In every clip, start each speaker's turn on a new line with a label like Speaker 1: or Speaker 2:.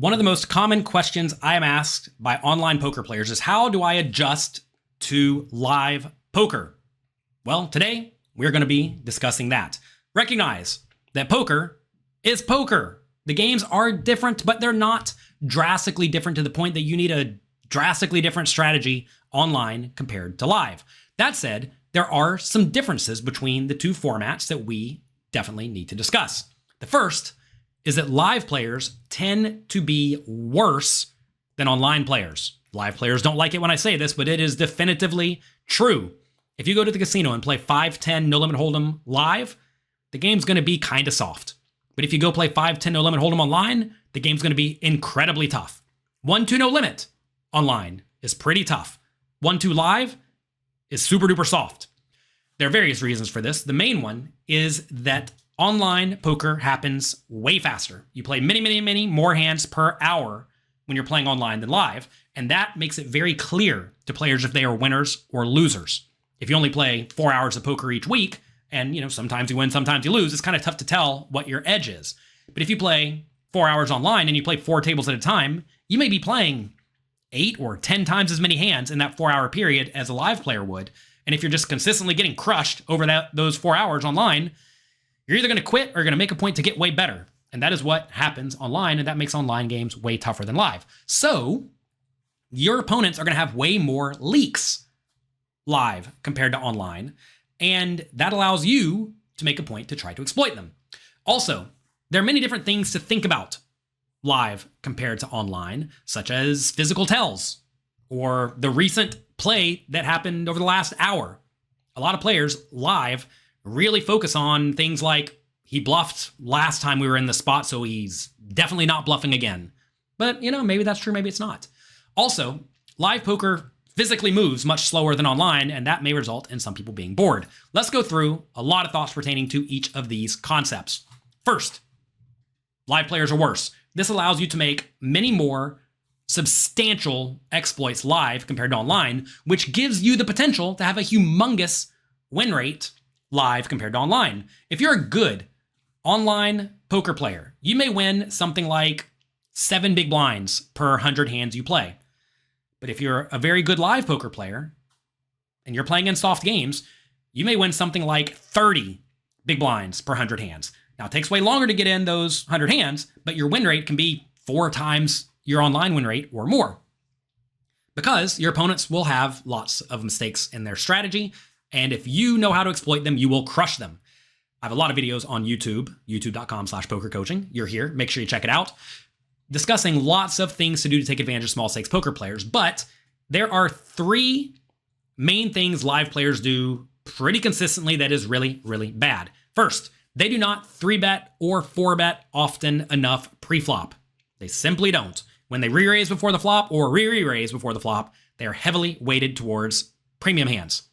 Speaker 1: One of the most common questions I am asked by online poker players is how do I adjust to live poker? Well, today we're going to be discussing that. Recognize that poker is poker. The games are different, but they're not drastically different to the point that you need a drastically different strategy online compared to live. That said, there are some differences between the two formats that we definitely need to discuss. The first is that live players tend to be worse than online players. Live players don't like it when I say this, but it is definitively true. If you go to the casino and play 5-10 no limit hold'em live, the game's going to be kind of soft. But if you go play 5-10 no limit hold'em online, the game's going to be incredibly tough. 1-2 no limit online is pretty tough. 1-2 live is super duper soft. There are various reasons for this. The main one is that online poker happens way faster. You play many more hands per hour when you're playing online than live, and that makes it very clear to players if they are winners or losers. If you only play 4 hours of poker each week, and sometimes you win, sometimes you lose, it's kind of tough to tell what your edge is. But if you play 4 hours online and you play 4 tables at a time, you may be playing 8 or 10 times as many hands in that 4 hour period as a live player would. And if you're just consistently getting crushed over those 4 hours online, you're either going to quit or going to make a point to get way better. And that is what happens online, and that makes online games way tougher than live. So your opponents are going to have way more leaks live compared to online, and that allows you to make a point to try to exploit them. Also, there are many different things to think about live compared to online, such as physical tells or the recent play that happened over the last hour. A lot of players live really focus on things like he bluffed last time we were in the spot, so he's definitely not bluffing again. But, maybe that's true, maybe it's not. Also, live poker physically moves much slower than online, and that may result in some people being bored. Let's go through a lot of thoughts pertaining to each of these concepts. First, live players are worse. This allows you to make many more substantial exploits live compared to online, which gives you the potential to have a humongous win rate live compared to online. If you're a good online poker player, you may win something like 7 big blinds per 100 hands you play. But if you're a very good live poker player and you're playing in soft games, you may win something like 30 big blinds per 100 hands. Now, it takes way longer to get in those 100 hands, but your win rate can be 4 times your online win rate or more, because your opponents will have lots of mistakes in their strategy. And if you know how to exploit them, you will crush them. I have a lot of videos on YouTube, youtube.com/pokercoaching. You're here. Make sure you check it out. Discussing lots of things to do to take advantage of small stakes poker players. But there are 3 main things live players do pretty consistently that is really, really bad. First, they do not 3-bet or 4-bet often enough pre-flop. They simply don't. When they re-raise before the flop or re-raise before the flop, they are heavily weighted towards premium hands.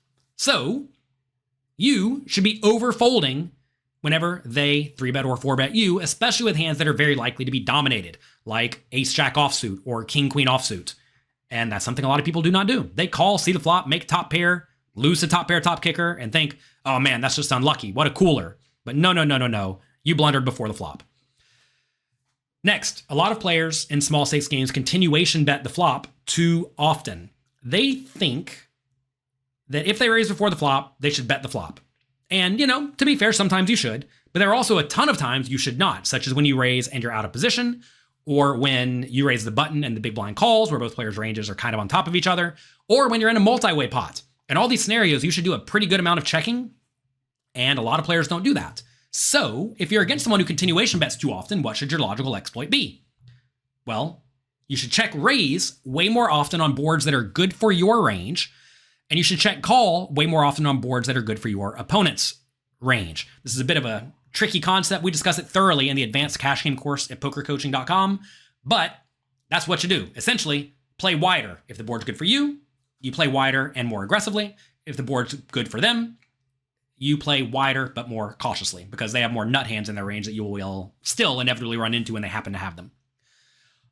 Speaker 1: So you should be over-folding whenever they 3-bet or 4-bet you, especially with hands that are very likely to be dominated, like ace-jack offsuit or king-queen offsuit. And that's something a lot of people do not do. They call, see the flop, make top pair, lose to top pair, top kicker, and think, oh man, that's just unlucky. What a cooler. But no. You blundered before the flop. Next, a lot of players in small stakes games continuation bet the flop too often. They think that if they raise before the flop, they should bet the flop. And, to be fair, sometimes you should, but there are also a ton of times you should not, such as when you raise and you're out of position, or when you raise the button and the big blind calls, where both players' ranges are kind of on top of each other, or when you're in a multi-way pot. In all these scenarios, you should do a pretty good amount of checking, and a lot of players don't do that. So, if you're against someone who continuation bets too often, what should your logical exploit be? Well, you should check raise way more often on boards that are good for your range, and you should check call way more often on boards that are good for your opponent's range. This is a bit of a tricky concept. We discuss it thoroughly in the advanced cash game course at pokercoaching.com, but that's what you do. Essentially, play wider. If the board's good for you, you play wider and more aggressively. If the board's good for them, you play wider but more cautiously, because they have more nut hands in their range that you will still inevitably run into when they happen to have them.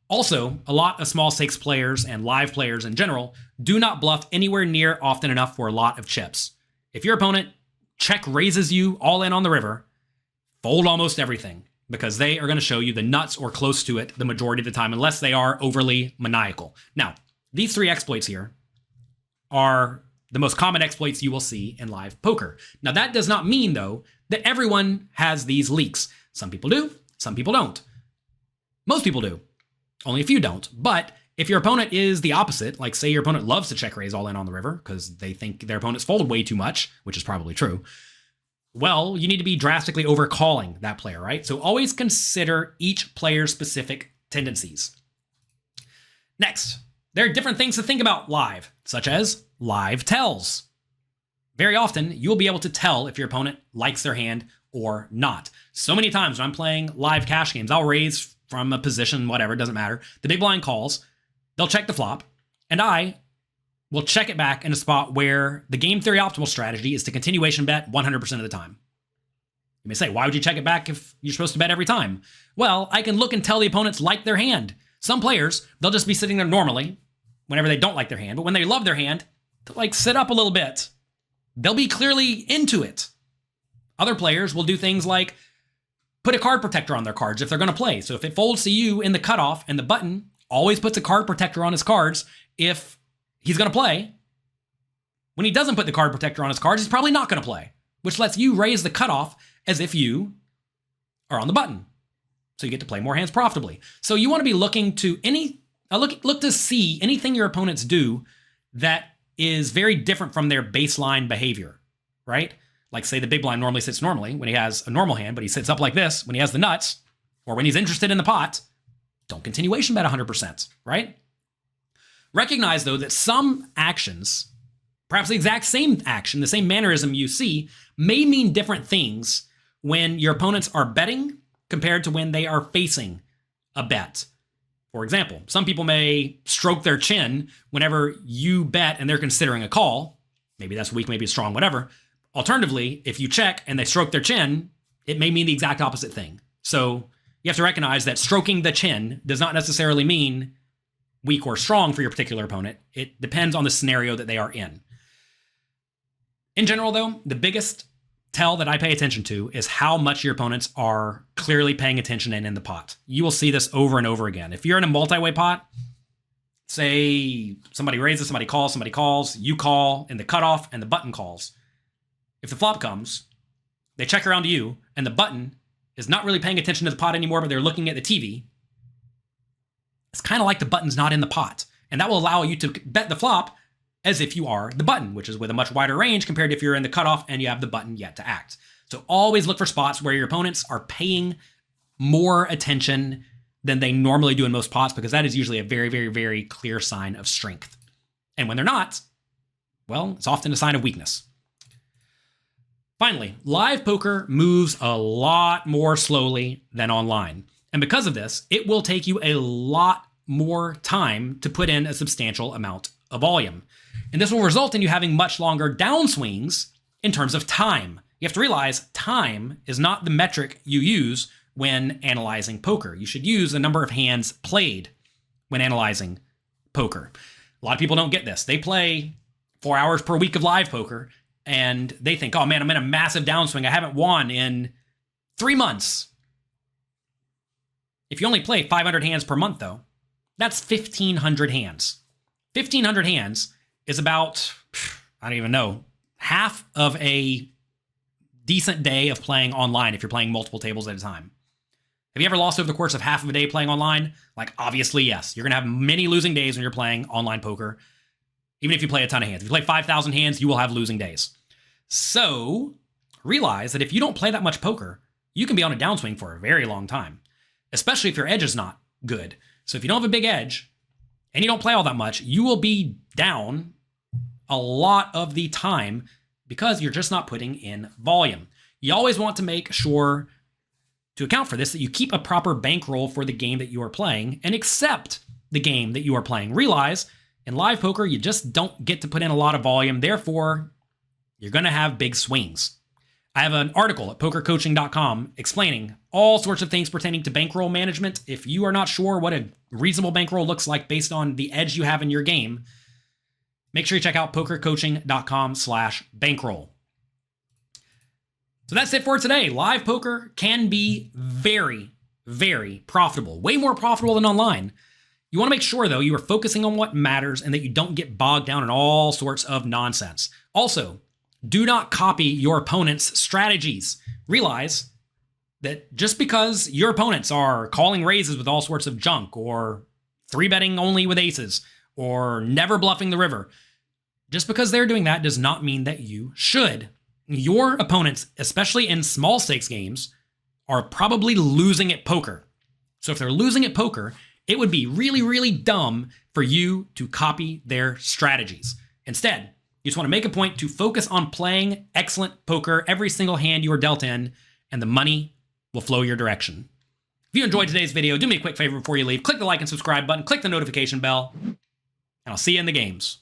Speaker 1: Also, a lot of small stakes players and live players in general do not bluff anywhere near often enough for a lot of chips. If your opponent check raises you all in on the river, fold almost everything. because they are going to show you the nuts or close to it the majority of the time, unless they are overly maniacal. Now, these 3 exploits here are the most common exploits you will see in live poker. Now, that does not mean, though, that everyone has these leaks. Some people do, some people don't. Most people do. Only a few don't. But if your opponent is the opposite, like say your opponent loves to check raise all in on the river because they think their opponents fold way too much, which is probably true, well, you need to be drastically overcalling that player, right? So always consider each player's specific tendencies. Next, there are different things to think about live, such as live tells. Very often, you'll be able to tell if your opponent likes their hand or not. So many times when I'm playing live cash games, I'll raise from a position, whatever, it doesn't matter. The big blind calls, they'll check the flop, and I will check it back in a spot where the game theory optimal strategy is to continuation bet 100% of the time. You may say, why would you check it back if you're supposed to bet every time? Well, I can look and tell the opponents like their hand. Some players, they'll just be sitting there normally whenever they don't like their hand, but when they love their hand, they'll like sit up a little bit. They'll be clearly into it. Other players will do things like put a card protector on their cards if they're going to play. So if it folds to you in the cutoff and the button always puts a card protector on his cards, if he's going to play, when he doesn't put the card protector on his cards, he's probably not going to play, which lets you raise the cutoff as if you are on the button. So you get to play more hands profitably. So you want to be looking to look to see anything your opponents do that is very different from their baseline behavior, right? Like say the big blind normally sits normally when he has a normal hand, but he sits up like this when he has the nuts, or when he's interested in the pot. Don't continuation bet 100%, right? Recognize, though, that some actions, perhaps the exact same action, the same mannerism you see, may mean different things when your opponents are betting compared to when they are facing a bet. For example, some people may stroke their chin whenever you bet and they're considering a call. Maybe that's weak, maybe it's strong, whatever. Alternatively, if you check and they stroke their chin, it may mean the exact opposite thing. So you have to recognize that stroking the chin does not necessarily mean weak or strong for your particular opponent. It depends on the scenario that they are in. In general, though, the biggest tell that I pay attention to is how much your opponents are clearly paying attention in the pot. You will see this over and over again. If you're in a multi-way pot, say somebody raises, somebody calls, you call, and the cutoff and the button calls. If the flop comes, they check around to you, and the button is not really paying attention to the pot anymore, but they're looking at the TV. It's kind of like the button's not in the pot. And that will allow you to bet the flop as if you are the button, which is with a much wider range compared to if you're in the cutoff and you have the button yet to act. So always look for spots where your opponents are paying more attention than they normally do in most pots, because that is usually a very, very, very clear sign of strength. And when they're not, well, it's often a sign of weakness. Finally, live poker moves a lot more slowly than online. And because of this, it will take you a lot more time to put in a substantial amount of volume. And this will result in you having much longer downswings in terms of time. You have to realize time is not the metric you use when analyzing poker. You should use the number of hands played when analyzing poker. A lot of people don't get this. They play 4 hours per week of live poker, and they think, oh man, I'm in a massive downswing. I haven't won in 3 months. If you only play 500 hands per month, though, that's 1,500 hands. 1,500 hands is about, I don't even know, half of a decent day of playing online if you're playing multiple tables at a time. Have you ever lost over the course of half of a day playing online? Like, obviously, yes. You're going to have many losing days when you're playing online poker, even if you play a ton of hands. If you play 5,000 hands, you will have losing days. So realize that if you don't play that much poker, you can be on a downswing for a very long time, especially if your edge is not good. So if you don't have a big edge and you don't play all that much, you will be down a lot of the time because you're just not putting in volume. You always want to make sure to account for this, that you keep a proper bankroll for the game that you are playing and accept the game that you are playing. Realize in live poker, you just don't get to put in a lot of volume. Therefore, you're going to have big swings. I have an article at pokercoaching.com explaining all sorts of things pertaining to bankroll management. If you are not sure what a reasonable bankroll looks like based on the edge you have in your game, make sure you check out pokercoaching.com/bankroll. So that's it for today. Live poker can be very, very profitable, way more profitable than online. You want to make sure, though, you are focusing on what matters and that you don't get bogged down in all sorts of nonsense. Also, do not copy your opponent's strategies. Realize that just because your opponents are calling raises with all sorts of junk, or 3-betting only with aces, or never bluffing the river, just because they're doing that does not mean that you should. Your opponents, especially in small stakes games, are probably losing at poker. So if they're losing at poker, it would be really, really dumb for you to copy their strategies. Instead, you just want to make a point to focus on playing excellent poker every single hand you are dealt in, and the money will flow your direction. If you enjoyed today's video, do me a quick favor before you leave. Click the like and subscribe button, click the notification bell, and I'll see you in the games.